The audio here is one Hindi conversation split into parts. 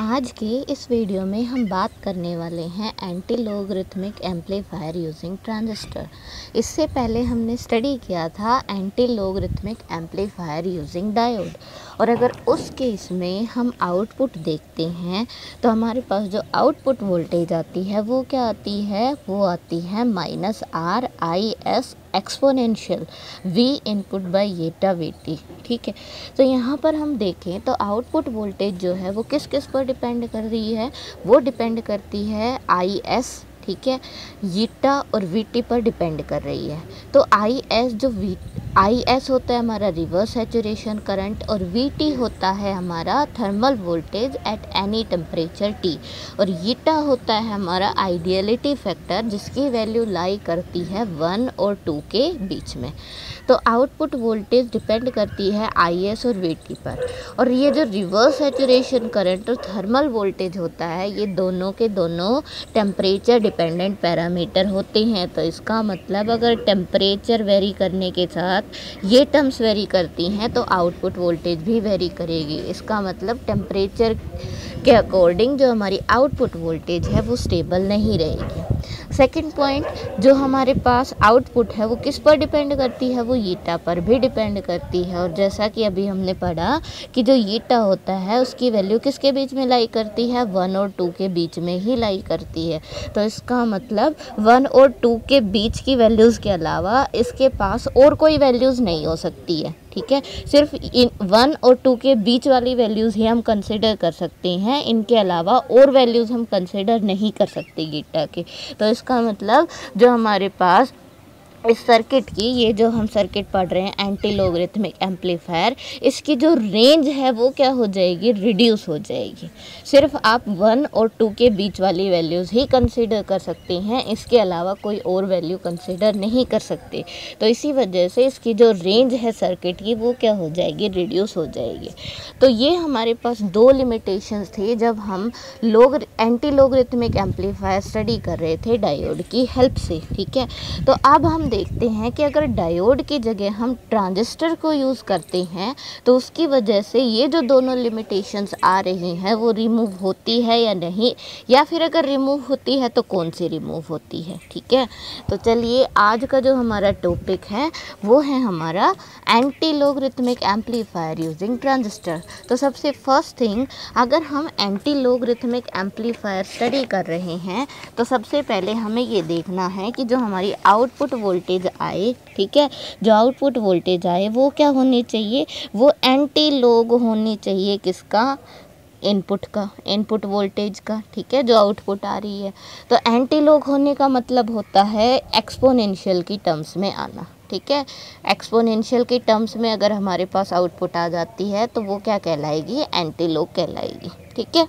आज के इस वीडियो में हम बात करने वाले हैं anti logarithmic amplifier using transistor. इससे पहले हमने स्टडी किया था anti logarithmic amplifier using diode. और अगर उस केस में हम आउटपुट देखते हैं तो हमारे पास जो आउटपुट वोल्टेज आती है वो क्या आती है, वो आती है -RIS exponential V input bye ईटा VT। ठीक है, तो यहाँ पर हम देखें तो आउटपुट वोल्टेज जो है वो किस किस पर डिपेंड कर रही है, वो डिपेंड करती है IS, ठीक है, ईटा और VT पर डिपेंड कर रही है। तो IS होता है हमारा रिवर्स सैचुरेशन करंट और VT होता है हमारा thermal voltage at any temperature T और ईटा होता है हमारा आइडियलिटी फैक्टर जिसकी वैल्यू लाई करती है 1 और 2 के बीच में। तो आउटपुट वोल्टेज डिपेंड करती है IS और VT पर। और ये जो रिवर्स सैचुरेशन करंट और थर्मल वोल्टेज होता है ये दोनों के दोनों टेम्परेचर डिपेंडेंट पैरामीटर होते हैं। तो इसका मतलब अगर टेम्परेचर वेरी करने के साथ ये टर्म्स वेरी करती हैं तो आउटपुट वोल्टेज भी वेरी करेगी। इसका मतलब टेम्परेचर के अकॉर्डिंग जो हमारी आउटपुट वोल्टेज है वो स्टेबल नहीं रहेगी। सेकंड पॉइंट, जो हमारे पास आउटपुट है वो किस पर डिपेंड करती है, वो ईटा पर भी डिपेंड करती है। और जैसा कि अभी हमने पढ़ा कि जो ईटा होता है उसकी वैल्यू किसके बीच में लाई करती है, 1 और 2 के बीच में ही लाई करती है। तो इसका मतलब 1 और 2 के बीच की वैल्यूज़ के अलावा इसके पास और कोई वैल्यूज़ नहीं हो सकती है। ठीक है, सिर्फ इन 1 और 2 के बीच वाली वैल्यूज़ ही हम कंसिडर कर सकते हैं, इनके अलावा और वैल्यूज़ हम कंसिडर नहीं कर सकते ईटा के। तो इसका मतलब जो हमारे पास इस सर्किट की, ये जो हम सर्किट पढ़ रहे हैं एंटी लोगरिथमिक एम्पलीफायर, इसकी जो रेंज है वो क्या हो जाएगी, रिड्यूस हो जाएगी। सिर्फ आप 1 और 2 के बीच वाली वैल्यूज़ ही कंसीडर कर सकते हैं, इसके अलावा कोई और वैल्यू कंसीडर नहीं कर सकते। तो इसी वजह से इसकी जो रेंज है सर्किट की वो क्या हो जाएगी, रिड्यूस हो जाएगी। तो ये हमारे पास दो लिमिटेशंस थे जब हम एंटी लोगरिथमिक एम्पलीफायर स्टडी कर रहे थे डायोड की हेल्प से। ठीक है, तो अब हम देखते हैं कि अगर डायोड की जगह हम ट्रांजिस्टर को यूज़ करते हैं तो उसकी वजह से ये जो दोनों लिमिटेशंस आ रही हैं वो रिमूव होती है या नहीं, या फिर अगर रिमूव होती है तो कौन सी रिमूव होती है। ठीक है, तो चलिए आज का जो हमारा टॉपिक है वो है हमारा anti logarithmic amplifier using transistor. तो सबसे फर्स्ट थिंग, अगर हम एंटी लोगरिथमिक एम्पलीफायर स्टडी कर रहे हैं तो सबसे पहले हमें ये देखना है कि जो हमारी आउटपुट वोल्टेज आए, ठीक है, जो आउटपुट वोल्टेज आए वो क्या होनी चाहिए, वो एंटी लोग होनी चाहिए, किसका, इनपुट का, इनपुट वोल्टेज का। ठीक है, जो आउटपुट आ रही है। तो एंटी लोग होने का मतलब होता है एक्सपोनेंशियल की टर्म्स में आना। ठीक है, एक्सपोनेंशियल की टर्म्स में अगर हमारे पास आउटपुट आ जाती है तो वो क्या कहलाएगी, एंटी लोग कहलाएगी। ठीक है,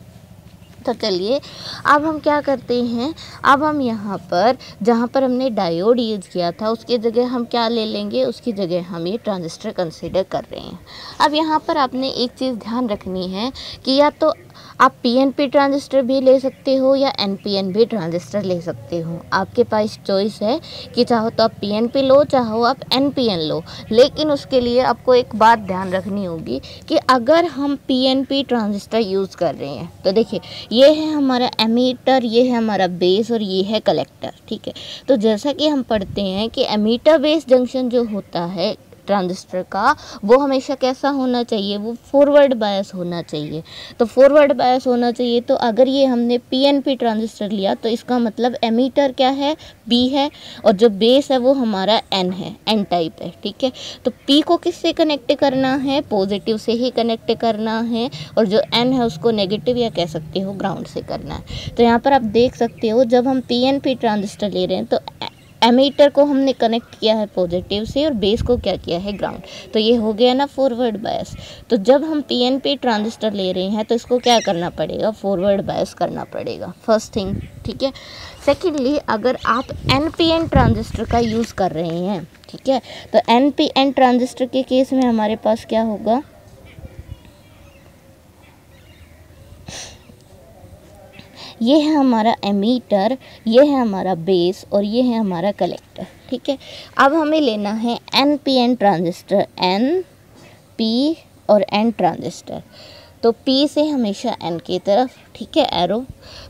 तो चलिए अब हम क्या करते हैं, अब हम यहाँ पर जहाँ पर हमने डायोड यूज़ किया था उसकी जगह हम क्या ले लेंगे, उसकी जगह हम ये ट्रांजिस्टर कंसीडर कर रहे हैं। अब यहाँ पर आपने एक चीज़ ध्यान रखनी है कि या तो आप PNP ट्रांजिस्टर भी ले सकते हो या NPN भी ट्रांजिस्टर ले सकते हो, आपके पास चॉइस है कि चाहो तो आप PNP लो, चाहो आप NPN लो। लेकिन उसके लिए आपको एक बात ध्यान रखनी होगी कि अगर हम PNP ट्रांजिस्टर यूज़ कर रहे हैं तो देखिए ये है हमारा एमीटर, ये है हमारा बेस और ये है कलेक्टर। ठीक है, तो जैसा कि हम पढ़ते हैं कि एमीटर बेस जंक्शन जो होता है ट्रांजिस्टर का वो हमेशा कैसा होना चाहिए, वो फॉरवर्ड बायस होना चाहिए। तो फॉरवर्ड बायस होना चाहिए, तो अगर ये हमने PNP ट्रांजिस्टर लिया तो इसका मतलब एमीटर क्या है, B है, और जो बेस है वो हमारा N है, N टाइप है। ठीक है, तो P को किससे कनेक्ट करना है, पॉजिटिव से ही कनेक्ट करना है, और जो N है उसको नेगेटिव या कह सकते हो ग्राउंड से करना है। तो यहाँ पर आप देख सकते हो जब हम PNP ट्रांजिस्टर ले रहे हैं तो एमीटर को हमने कनेक्ट किया है पॉजिटिव से और बेस को क्या किया है, ग्राउंड। तो ये हो गया ना फॉरवर्ड बायस। तो जब हम PNP ट्रांजिस्टर ले रहे हैं तो इसको क्या करना पड़ेगा, फॉरवर्ड बायस करना पड़ेगा, फर्स्ट थिंग। ठीक है, सेकेंडली अगर आप NPN ट्रांजिस्टर का यूज़ कर रहे हैं, ठीक है, तो NPN ट्रांजिस्टर के केस में हमारे पास क्या होगा, ये है हमारा एमीटर, ये है हमारा बेस और ये है हमारा कलेक्टर। ठीक है, अब हमें लेना है NPN ट्रांजिस्टर, N P और N ट्रांजिस्टर। तो P से हमेशा N की तरफ, ठीक है, एरो।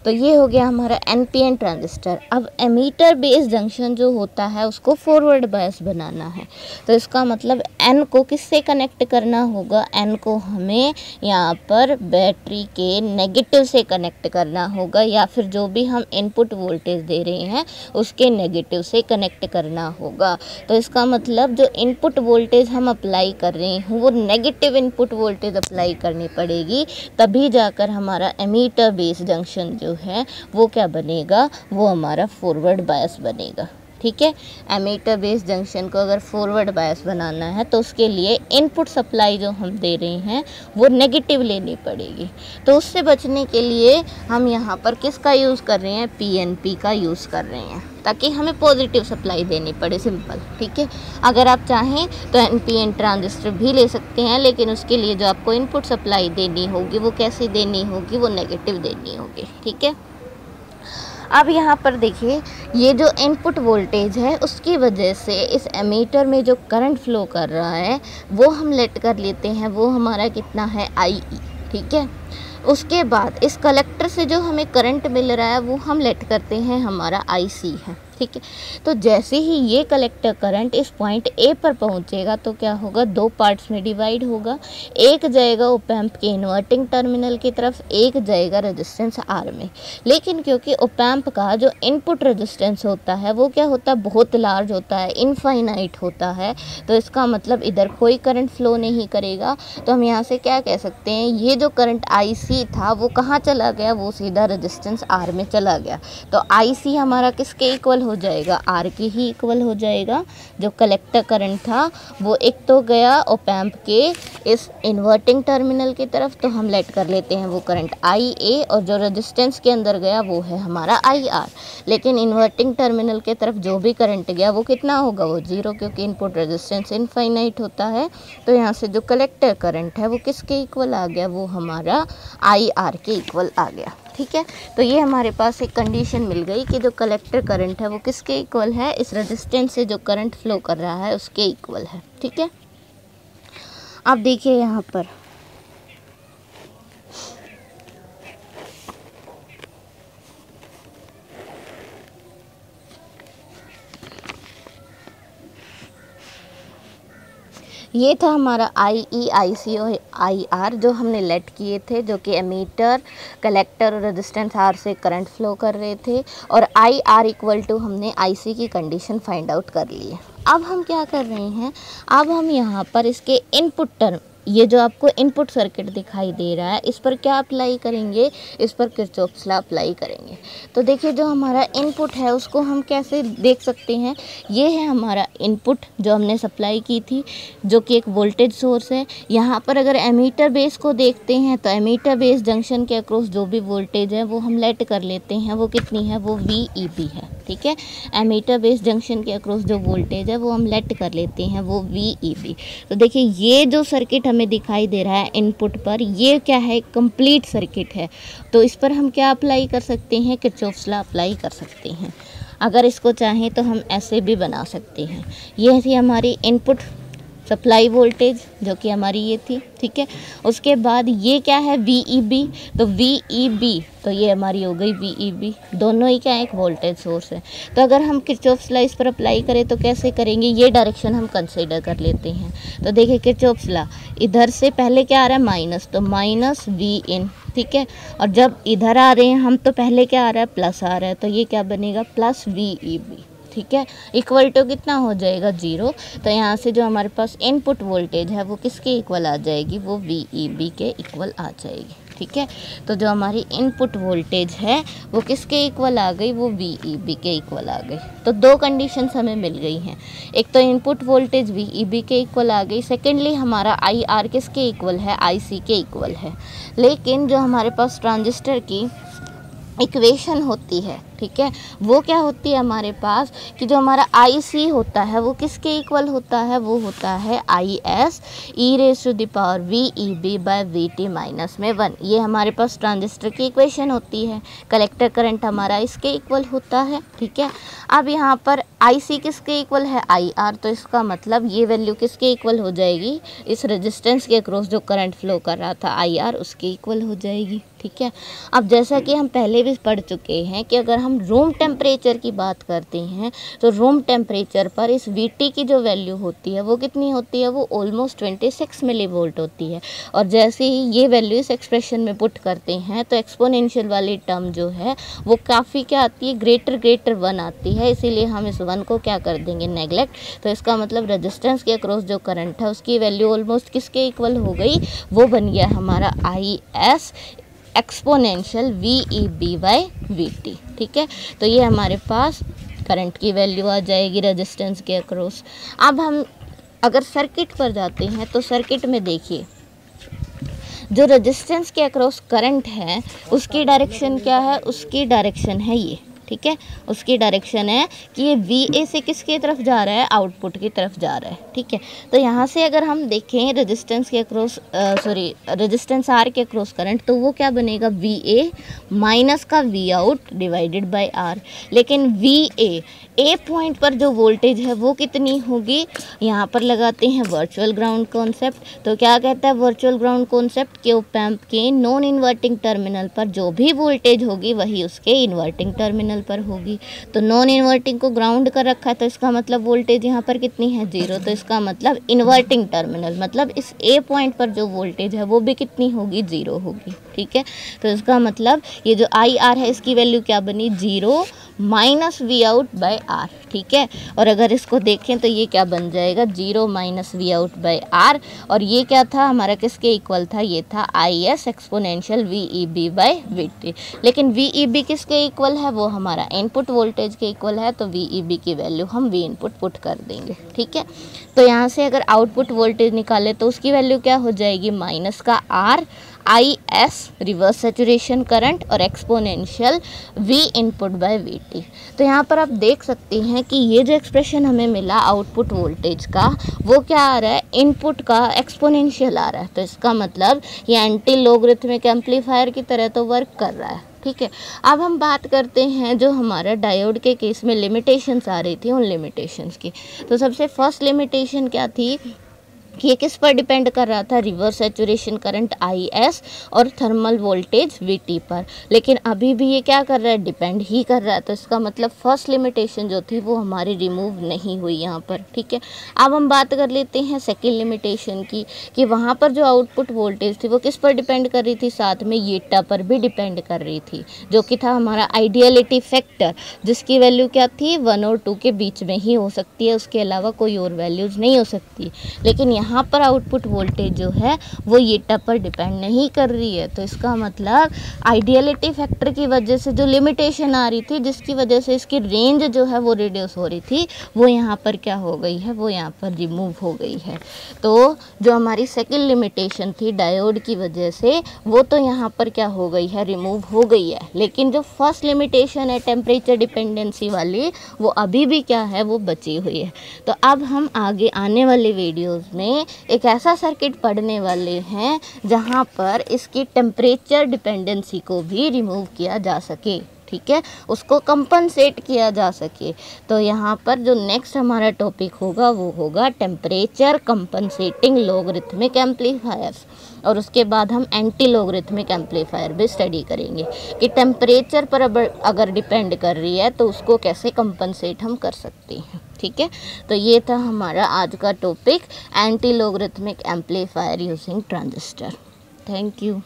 तो ये हो गया हमारा NPN ट्रांजिस्टर। अब एमीटर बेस जंक्शन जो होता है उसको फॉरवर्ड बायस बनाना है, तो इसका मतलब N को किससे कनेक्ट करना होगा, N को हमें यहाँ पर बैटरी के नेगेटिव से कनेक्ट करना होगा, या फिर जो भी हम इनपुट वोल्टेज दे रहे हैं उसके नेगेटिव से कनेक्ट करना होगा। तो इसका मतलब जो इनपुट वोल्टेज हम अप्लाई कर रहे हैं वो नेगेटिव इनपुट वोल्टेज अप्लाई करनी पड़ेगी, तभी जाकर हमारा एमीटर बेस जंक्शन जो है वो क्या बनेगा, वो हमारा फॉरवर्ड बायस बनेगा। ठीक है, एमीटर बेस जंक्शन को अगर फॉरवर्ड बायस बनाना है तो उसके लिए इनपुट सप्लाई जो हम दे रहे हैं वो नेगेटिव लेनी पड़ेगी। तो उससे बचने के लिए हम यहाँ पर किसका यूज़ कर रहे हैं, PNP का यूज़ कर रहे हैं, ताकि हमें पॉजिटिव सप्लाई देनी पड़े, सिंपल। ठीक है, अगर आप चाहें तो NPN ट्रांजिस्टर भी ले सकते हैं, लेकिन उसके लिए जो आपको इनपुट सप्लाई देनी होगी वो कैसे देनी होगी, वो नेगेटिव देनी होगी। ठीक है, अब यहाँ पर देखिए, ये जो इनपुट वोल्टेज है उसकी वजह से इस एमीटर में जो करंट फ्लो कर रहा है वो हम लेट कर लेते हैं, वो हमारा कितना है, IE। ठीक है, उसके बाद इस कलेक्टर से जो हमें करंट मिल रहा है वो हम लेट करते हैं, हमारा IC है। ठीक है, तो जैसे ही ये कलेक्टर करंट इस पॉइंट A पर पहुंचेगा तो क्या होगा, दो पार्ट्स में डिवाइड होगा, एक जाएगा ओप एम्प के इन्वर्टिंग टर्मिनल की तरफ, एक जाएगा रेजिस्टेंस R में। लेकिन क्योंकि ओप एम्प का जो इनपुट रेजिस्टेंस होता है वो क्या होता है, बहुत लार्ज होता है, इनफाइनाइट होता है, तो इसका मतलब इधर कोई करंट फ्लो नहीं करेगा। तो हम यहाँ से क्या कह सकते हैं, ये जो करंट IC था वो कहाँ चला गया, वो सीधा रेजिस्टेंस R में चला गया। तो IC हमारा किसके इक्वल हो जाएगा, R के ही इक्वल हो जाएगा। जो कलेक्टर करंट था वो एक तो गया ओप एम्प के इस इन्वर्टिंग टर्मिनल की तरफ, तो हम लेट कर लेते हैं वो करंट IA, और जो रेजिस्टेंस के अंदर गया वो है हमारा IR। लेकिन इन्वर्टिंग टर्मिनल के तरफ जो भी करंट गया वो कितना होगा, वो 0, क्योंकि इनपुट रेजिस्टेंस इनफाइनाइट होता है। तो यहाँ से जो कलेक्टर करंट है वो किसके इक्वल आ गया, वो हमारा IR के इक्वल आ गया। ठीक है, तो ये हमारे पास एक कंडीशन मिल गई कि जो कलेक्टर करंट है वो किसके इक्वल है, इस रेजिस्टेंस से जो करंट फ्लो कर रहा है उसके इक्वल है। ठीक है, अब देखिए यहाँ पर ये था हमारा IE, IC और IR जो हमने लेट किए थे, जो कि एमीटर, कलेक्टर और रेजिस्टेंस R से करंट फ्लो कर रहे थे, और IR इक्वल टू हमने IC की कंडीशन फाइंड आउट कर ली है। अब हम क्या कर रहे हैं, अब हम यहाँ पर इसके इनपुट टर्म, ये जो आपको इनपुट सर्किट दिखाई दे रहा है, इस पर क्या अप्लाई करेंगे, इस पर किरचॉफ्स लॉ अप्लाई करेंगे। तो देखिए, जो हमारा इनपुट है उसको हम कैसे देख सकते हैं, ये है हमारा इनपुट जो हमने सप्लाई की थी, जो कि एक वोल्टेज सोर्स है। यहाँ पर अगर एमीटर बेस को देखते हैं तो एमीटर बेस जंक्शन के अक्रॉस जो भी वोल्टेज है वो हम लेट कर लेते हैं, वो कितनी है, वो VEB है। ठीक है, एमीटर बेस जंक्शन के अक्रॉस जो वोल्टेज है वो हम लेट कर लेते हैं, वो VEB। तो देखिए, ये जो सर्किट हमें दिखाई दे रहा है इनपुट पर, ये क्या है, कंप्लीट सर्किट है। तो इस पर हम क्या अप्लाई कर सकते हैं, किरचॉफ्स लॉ अप्लाई कर सकते हैं। अगर इसको चाहें तो हम ऐसे भी बना सकते हैं। ये थी हमारी इनपुट सप्लाई वोल्टेज जो कि हमारी ये थी। ठीक है, उसके बाद ये क्या है, VEB। तो VEB, तो ये हमारी हो गई VEB, दोनों ही क्या है, एक वोल्टेज सोर्स है। तो अगर हम किरचॉफ्स लॉ इस पर अप्लाई करें तो कैसे करेंगे, ये डायरेक्शन हम कंसीडर कर लेते हैं। तो देखिए, किरचॉफ्स लॉ, इधर से पहले क्या आ रहा है, माइनस, तो माइनस VIN। ठीक है, और जब इधर आ रहे हैं हम तो पहले क्या आ रहा है, प्लस आ रहा है, तो ये क्या बनेगा, प्लस VEB। ठीक है, इक्वल टू कितना हो जाएगा, 0। तो यहाँ से जो हमारे पास इनपुट वोल्टेज है वो किसके इक्वल आ जाएगी, वो VEB के इक्वल आ जाएगी। ठीक है, तो जो हमारी इनपुट वोल्टेज है वो किसके इक्वल आ गई, वो VEB के इक्वल आ गई। तो दो कंडीशंस हमें मिल गई हैं, एक तो इनपुट वोल्टेज VEB के इक्वल आ गई, सेकेंडली हमारा IR किसके इक्वल है, IC के इक्वल है। लेकिन जो हमारे पास ट्रांजिस्टर की इक्वेशन होती है, ठीक है, वो क्या होती है हमारे पास, कि जो हमारा IC होता है वो किसके इक्वल होता है, वो होता है IS e⁻⁻ VEB by VT minus में 1। ये हमारे पास ट्रांजिस्टर की इक्वेशन होती है। कलेक्टर करंट हमारा इसके इक्वल होता है। ठीक है, अब यहाँ पर IC किसके इक्वल है, IR, तो इसका मतलब ये वैल्यू किसके इक्वल हो जाएगी, इस रेजिस्टेंस के अक्रॉस जो करंट फ्लो कर रहा था IR उसके इक्वल हो जाएगी। ठीक है, अब जैसा कि हम पहले भी पढ़ चुके हैं कि अगर हम रूम टेम्परेचर की बात करते हैं तो रूम टेम्परेचर पर इस VT की जो वैल्यू होती है वो कितनी होती है, वो ऑलमोस्ट 26 मिलीवोल्ट होती है। और जैसे ही ये वैल्यू इस एक्सप्रेशन में पुट करते हैं तो एक्सपोनेंशियल वाली टर्म जो है वो काफ़ी क्या आती है, ग्रेटर 1 आती है, इसीलिए हम इस 1 को क्या कर देंगे, नेगलेक्ट। तो इसका मतलब रेजिस्टेंस के अक्रॉस जो करंट है उसकी वैल्यू ऑलमोस्ट किसके इक्वल हो गई, वो बन गया हमारा IS एक्सपोनेंशियल VEB/VT। ठीक है, तो ये हमारे पास करंट की वैल्यू आ जाएगी रेजिस्टेंस के अक्रॉस। अब हम अगर सर्किट पर जाते हैं तो सर्किट में देखिए जो रेजिस्टेंस के अक्रॉस करंट है उसकी डायरेक्शन क्या है, उसकी डायरेक्शन है ये। ठीक है, उसकी डायरेक्शन है कि ये VA से किसकी तरफ जा रहा है, आउटपुट की तरफ जा रहा है। ठीक है, तो यहाँ से अगर हम देखें रेजिस्टेंस के अक्रॉस रेजिस्टेंस R के अक्रॉस करंट, तो वो क्या बनेगा, VA माइनस का Vout डिवाइडेड बाय R। लेकिन VA A पॉइंट पर जो वोल्टेज है वो कितनी होगी, यहाँ पर लगाते हैं वर्चुअल ग्राउंड कॉन्सेप्ट। तो क्या कहता है वर्चुअल ग्राउंड कॉन्सेप्ट, कि ऑप एम्प के नॉन इन्वर्टिंग टर्मिनल पर जो भी वोल्टेज होगी वही उसके इन्वर्टिंग टर्मिनल पर होगी। तो नॉन इन्वर्टिंग को ग्राउंड कर रखा है तो इसका मतलब वोल्टेज यहाँ पर कितनी है, 0। तो इसका मतलब इन्वर्टिंग टर्मिनल मतलब इस A पॉइंट पर जो वोल्टेज है वो भी कितनी होगी, 0 होगी। ठीक है, तो इसका मतलब ये जो IR है इसकी वैल्यू क्या बनी, 0 माइनस Vout/R। ठीक है, और अगर इसको देखें तो ये क्या बन जाएगा, 0 माइनस Vout/R। और ये क्या था हमारा, किसके इक्वल था, ये था IS एक्सपोनेंशियल VEB/VT। लेकिन VEB किसके इक्वल है, वो हमारा इनपुट वोल्टेज के इक्वल है, तो VEB की वैल्यू हम V इनपुट पुट कर देंगे। ठीक है, तो यहाँ से अगर आउटपुट वोल्टेज निकाले तो उसकी वैल्यू क्या हो जाएगी, माइनस का R IS reverse saturation current और exponential V input by VT। तो यहाँ पर आप देख सकते हैं कि ये जो एक्सप्रेशन हमें मिला आउटपुट वोल्टेज का वो क्या आ रहा है, इनपुट का एक्सपोनेंशियल आ रहा है। तो इसका मतलब ये एंटी लोगरिथमिक एम्पलीफायर की तरह तो वर्क कर रहा है। ठीक है, अब हम बात करते हैं जो हमारा डायोड के केस में लिमिटेशंस आ रही थी उन लिमिटेशंस की। तो सबसे फर्स्ट लिमिटेशन क्या थी कि ये किस पर डिपेंड कर रहा था, रिवर्स सैचुरेशन करंट IS और थर्मल वोल्टेज VT पर। लेकिन अभी भी ये क्या कर रहा है, डिपेंड ही कर रहा है। तो इसका मतलब फर्स्ट लिमिटेशन जो थी वो हमारी रिमूव नहीं हुई यहाँ पर। ठीक है, अब हम बात कर लेते हैं सेकेंड लिमिटेशन की, कि वहाँ पर जो आउटपुट वोल्टेज थी वो किस पर डिपेंड कर रही थी, साथ में येटा पर भी डिपेंड कर रही थी, जो कि था हमारा आइडियलिटी फैक्टर, जिसकी वैल्यू क्या थी, 1 और 2 के बीच में ही हो सकती है, उसके अलावा कोई और वैल्यूज़ नहीं हो सकती। लेकिन यहाँ पर आउटपुट वोल्टेज जो है वो येटा पर डिपेंड नहीं कर रही है। तो इसका मतलब आइडियलिटी फैक्टर की वजह से जो लिमिटेशन आ रही थी, जिसकी वजह से इसकी रेंज जो है वो रिड्यूस हो रही थी, वो यहाँ पर क्या हो गई है, वो यहाँ पर रिमूव हो गई है। तो जो हमारी सेकेंड लिमिटेशन थी डायोड की वजह से, वो तो यहाँ पर क्या हो गई है, रिमूव हो गई है। लेकिन जो फर्स्ट लिमिटेशन है टेम्परेचर डिपेंडेंसी वाली, वो अभी भी क्या है, वो बची हुई है। तो अब हम आगे आने वाले वीडियोस में एक ऐसा सर्किट पढ़ने वाले हैं जहां पर इसकी टेम्परेचर डिपेंडेंसी को भी रिमूव किया जा सके। ठीक है, उसको कंपनसेट किया जा सके। तो यहाँ पर जो नेक्स्ट हमारा टॉपिक होगा वो होगा टेम्परेचर कंपनसेटिंग लोगरिथमिक एम्पलीफायर्स। और उसके बाद हम एंटी लोगरिथमिक एम्पलीफायर भी स्टडी करेंगे कि टेम्परेचर पर अगर डिपेंड कर रही है तो उसको कैसे कंपनसेट हम कर सकते हैं। ठीक है, तो ये था हमारा आज का topic, anti logarithmic amplifier using transistor. Thank you.